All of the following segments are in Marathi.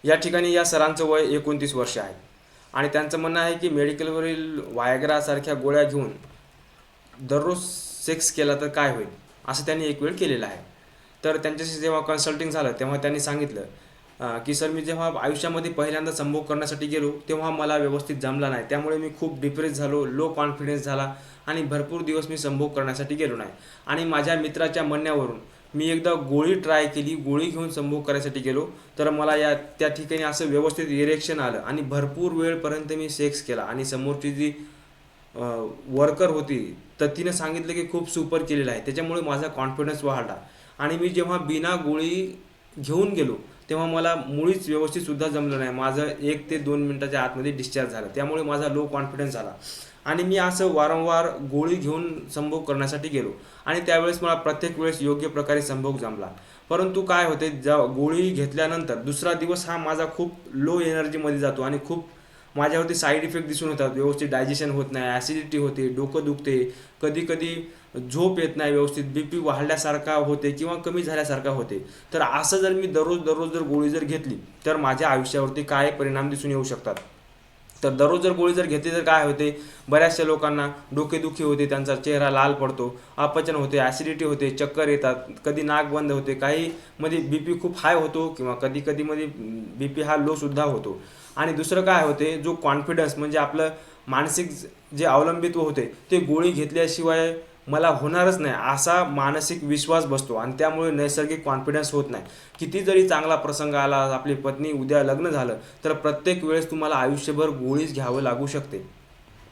या ठिकाणी या सरांचं वय 29 वर्ष आहे आणि त्यांचं म्हणणं आहे की मेडिकलवरील वायग्रासारख्या गोळ्या घेऊन दररोज सेक्स केला तर काय होईल, असं त्यांनी एक वेळ केलेलं आहे. तर त्यांच्याशी जेव्हा कन्सल्टिंग झालं तेव्हा त्यांनी सांगितलं की सर, मी जेव्हा आयुष्यामध्ये पहिल्यांदा संभोग करण्यासाठी गेलो तेव्हा मला व्यवस्थित जमला नाही, त्यामुळे मी खूप डिप्रेस झालो, लो कॉन्फिडन्स झाला आणि भरपूर दिवस मी संभोग करण्यासाठी गेलो नाही. आणि माझ्या मित्राच्या म्हणण्यावरून मी एकदा गोळी ट्राय केली, गोळी घेऊन संभोग करायसाठी गेलो तर मला त्या ठिकाणी असं व्यवस्थित इरेक्शन आलं आणि भरपूर वेळपर्यंत मी सेक्स केला आणि समोरची जी वर्कर होती तर तिने सांगितलं की खूप सुपर केलेलं आहे, त्याच्यामुळे माझा कॉन्फिडन्स वाढला. आणि मी जेव्हा बिना गोळी घेऊन गेलो तेव्हा मला मुळीच व्यवस्थितसुद्धा जमलं नाही, माझं 1 ते 2 मिनिटाच्या आतमध्ये डिस्चार्ज झालं, त्यामुळे माझा लो कॉन्फिडन्स झाला. आणि मी असं वारंवार गोळी घेऊन संभोग करण्यासाठी गेलो आणि त्यावेळेस मला प्रत्येक वेळेस योग्य प्रकारे संभोग जमला. परंतु काय होते, गोळी घेतल्यानंतर दुसरा दिवस हा माझा खूप लो एनर्जीमध्ये जातो आणि खूप माझ्यावरती साईड इफेक्ट दिसून येतात. व्यवस्थित डायजेशन होत नाही, ॲसिडिटी होते, डोकं दुखते, कधी कधी झोप येत नाही व्यवस्थित, बी पी वाढल्यासारखा होते किंवा कमी झाल्यासारखा होते. तर असं जर मी दररोज दररोज जर गोळी जर घेतली तर माझ्या आयुष्यावरती काय परिणाम दिसून येऊ शकतात. तर दररोज जर गोळी जर घेतली तर काय होते, बऱ्याचशा लोकांना डोकेदुखी होते, त्यांचा चेहरा लाल पडतो, अपचन होते, ॲसिडिटी होते, चक्कर येतात, कधी नाक बंद होते, काही मध्ये बी पी खूप हाय होतो किंवा कधी कधी मध्ये बी पी हा लोसुद्धा होतो. आणि दुसरं काय होते, जो कॉन्फिडन्स म्हणजे आपलं मानसिक जे अवलंबित्व होते ते गोळी घेतल्याशिवाय मला होणारच नाही असा मानसिक विश्वास बसतो आणि त्यामुळे नैसर्गिक कॉन्फिडन्स होत नाही. किती जरी चांगला प्रसंग आला, आपली पत्नी उद्या लग्न झालं तर प्रत्येक वेळेस तुम्हाला आयुष्यभर गोळीच घ्यावं लागू शकते.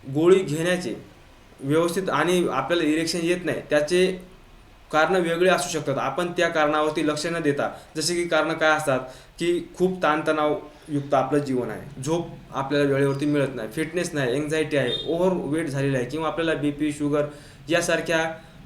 गोळी घेण्याचे व्यवस्थित आणि आपल्याला इरेक्शन येत नाही त्याचे कारणं वेगळे असू शकतात. आपण त्या कारणावरती लक्ष न देता, जसे की कारणं काय असतात की खूप ताणतणावयुक्त आपलं जीवन आहे, झोप आपल्याला वेळेवरती मिळत नाही, फिटनेस नाही, एन्झायटी आहे, ओव्हर वेट झालेलं आहे किंवा आपल्याला बी पी शुगर यासारख्या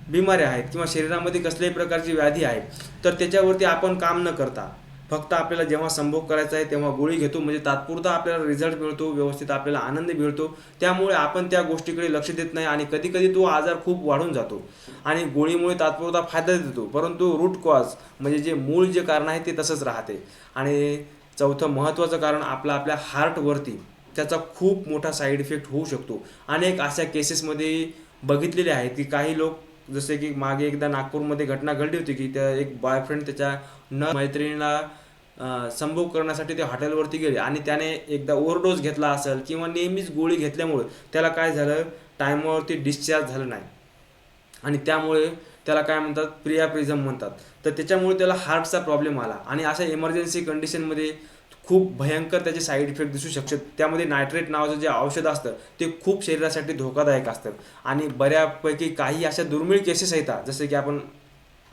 बिमाऱ्या आहेत किंवा शरीरामध्ये कसल्याही प्रकारची व्याधी आहे, तर त्याच्यावरती आपण काम न करता फक्त आपल्याला जेव्हा संभोग करायचा आहे तेव्हा गोळी घेतो, म्हणजे तात्पुरता आपल्याला रिझल्ट मिळतो, व्यवस्थित आपल्याला आनंद मिळतो, त्यामुळे आपण त्या गोष्टीकडे लक्ष देत नाही आणि कधी कधी तो आजार खूप वाढून जातो. आणि गोळीमुळे तात्पुरता फायदा देतो परंतु रूट कॉज म्हणजे जे मूळ जे कारण आहे ते तसंच राहते. आणि चौथं महत्त्वाचं कारण आपल्या हार्टवरती त्याचा खूप मोठा साईड इफेक्ट होऊ शकतो. अनेक अशा केसेसमध्ये बघितलेले आहेत की काही लोक, जसे की मागे एकदा नागपूरमध्ये घटना घडली होती की त्या एक बॉयफ्रेंड त्याच्या मैत्रिणीला संभोग करण्यासाठी ते हॉटेलवरती गेले आणि त्याने एकदा ओव्हरडोस घेतला असेल किंवा नेहमीच गोळी घेतल्यामुळे त्याला काय झालं, टायमावरती डिस्चार्ज झालं नाही आणि त्यामुळे त्याला काय म्हणतात, प्रिझम म्हणतात. तर त्याच्यामुळे त्याला हार्टचा प्रॉब्लेम आला आणि अशा इमर्जन्सी कंडिशनमध्ये खूप भयंकर त्याचे साईड इफेक्ट दिसू शकतात. त्यामध्ये नायट्रेट नावाचं जे औषध असतं ते खूप शरीरासाठी धोकादायक असतं आणि बऱ्यापैकी काही अशा दुर्मिळ केसेस येतात, जसे की आपण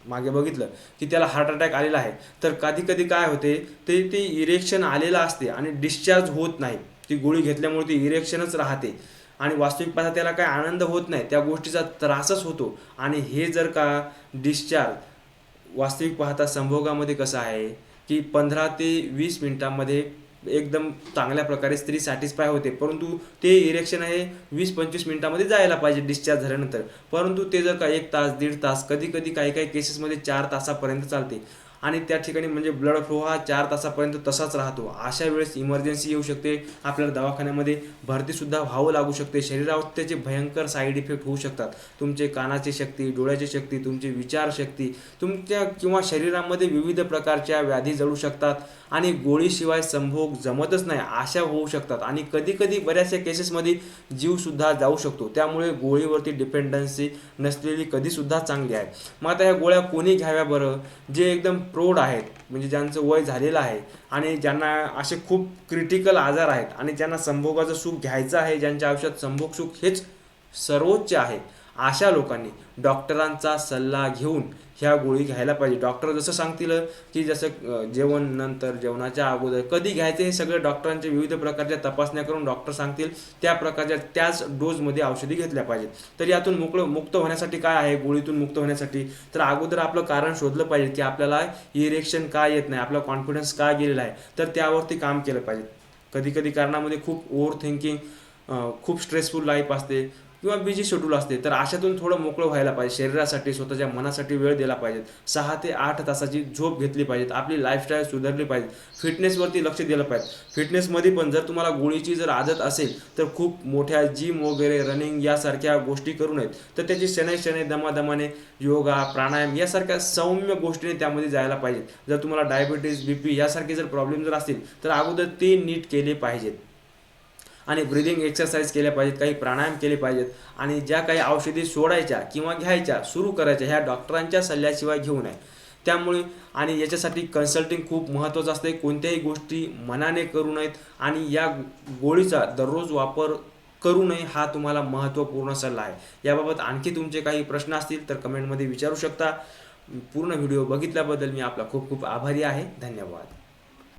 मागे बघितलं की त्याला हार्ट अटॅक आलेला आहे. तर कधी कधी काय होते, ते इरेक्शन आलेलं असते आणि डिस्चार्ज होत नाही, ती गोळी घेतल्यामुळे ती इरेक्शनच राहते आणि वास्तविक पाहता त्याला काय आनंद होत नाही, त्या गोष्टीचा त्रासच होतो. आणि हे जर का डिस्चार्ज वास्तविक पाहता संभोगामध्ये कसं आहे की 15 ते 20 मिनिटांमध्ये एकदम चांगल्या प्रकारे स्त्री सॅटिस्फाय होते, परंतु ते इरेक्शन आहे 20-25 मिनिटांमध्ये जायला पाहिजे डिस्चार्ज झाल्यानंतर, परंतु ते जर का 1 तास 1.5 तास, कधी कधी काही काही केसेसमध्ये 4 तासापर्यंत चालते आणि त्या ठिकाणी म्हणजे ब्लड फ्लो हा 4 तासापर्यंत तसाच राहतो. अशा वेळेस इमर्जन्सी येऊ शकते, आपल्याला दवाखान्यामध्ये भरतीसुद्धा व्हावं लागू शकते, शरीरावर त्याचे भयंकर साईड इफेक्ट होऊ शकतात. तुमचे कानाची शक्ती, डोळ्याची शक्ती, तुमची विचारशक्ती, तुमच्या किंवा शरीरामध्ये विविध प्रकारच्या व्याधी जळू शकतात आणि गोळीशिवाय संभोग जमतच नाही अशा होऊ शकतात आणि कधी कधी बऱ्याचशा केसेसमध्ये जीवसुद्धा जाऊ शकतो. त्यामुळे गोळीवरती डिपेंडन्सी नसलेली कधीसुद्धा चांगली आहे. मग आता ह्या गोळ्या कोणी घ्याव्या बरं, जे एकदम प्रौढ आहेत, म्हणजे ज्यांचं वय झालेलं आहे आणि ज्यांना असे खूप क्रिटिकल आजार आहेत आणि ज्यांना संभोगाचं सुख घ्यायचं आहे, ज्यांच्या आयुष्यात संभोग सुख हेच सर्वोच्च आहे, अशा लोकांनी डॉक्टरांचा सल्ला घेऊन ह्या गोळी घ्यायला पाहिजे. डॉक्टर जसं सांगतील की जसं जेवण नंतर, जेवणाच्या अगोदर कधी घ्यायचे, हे सगळे डॉक्टरांच्या विविध प्रकारच्या तपासण्या करून डॉक्टर सांगतील त्या प्रकारच्या त्याच डोजमध्ये औषधी घेतल्या पाहिजेत. तर यातून मुक्त होण्यासाठी काय आहे, गोळीतून मुक्त होण्यासाठी तर अगोदर आपलं कारण शोधलं पाहिजे की आपल्याला इरेक्शन का येत नाही, आपला कॉन्फिडन्स का गेलेला आहे, तर त्यावरती काम केलं पाहिजे. कधी कधी कारणामध्ये खूप ओव्हर थिंकिंग, खूप स्ट्रेसफुल लाईफ असते, किंवा बिझी शेड्यूल असते, तर अशातून थोडं मोकळं व्हायला पाहिजे. शरीरासाठी, स्वतःच्या मनासाठी वेळ दिला पाहिजे. 6 ते 8 तासाची झोप घेतली पाहिजे. आपली लाईफस्टाईल सुधारली पाहिजे. फिटनेसवरती लक्ष दिलं पाहिजे. फिटनेसमध्ये पण जर तुम्हाला गोळीची जर आदत असेल तर खूप मोठ्या जिम वगैरे, रनिंग यासारख्या गोष्टी करू नयेत. तर त्याची शनै दमादमाने योगा, प्राणायाम यासारख्या सौम्य गोष्टीने त्यामध्ये जायला पाहिजेत. जर तुम्हाला डायबिटीज, BP यासारखे जर प्रॉब्लेम जर असतील तर अगोदर ते नीट केले पाहिजेत. आणि ब्रिदिंग एक्सरसाइज केल्या पाहिजेत, काही प्राणायाम केले पाहिजेत. आणि ज्या काही औषधी सोडायच्या किंवा घ्यायच्या, सुरू करायच्या, ह्या डॉक्टरांच्या सल्ल्याशिवाय घेऊ नये. त्यामुळे आणि याच्यासाठी कन्सल्टिंग खूप महत्त्वाचं असते. कोणत्याही गोष्टी मनाने करू नयेत आणि या गोळीचा दररोज वापर करू नये, हा तुम्हाला महत्त्वपूर्ण सल्ला आहे. याबाबत आणखी तुमचे काही प्रश्न असतील तर कमेंटमध्ये विचारू शकता. पूर्ण व्हिडिओ बघितल्याबद्दल मी आपला खूप खूप आभारी आहे. धन्यवाद.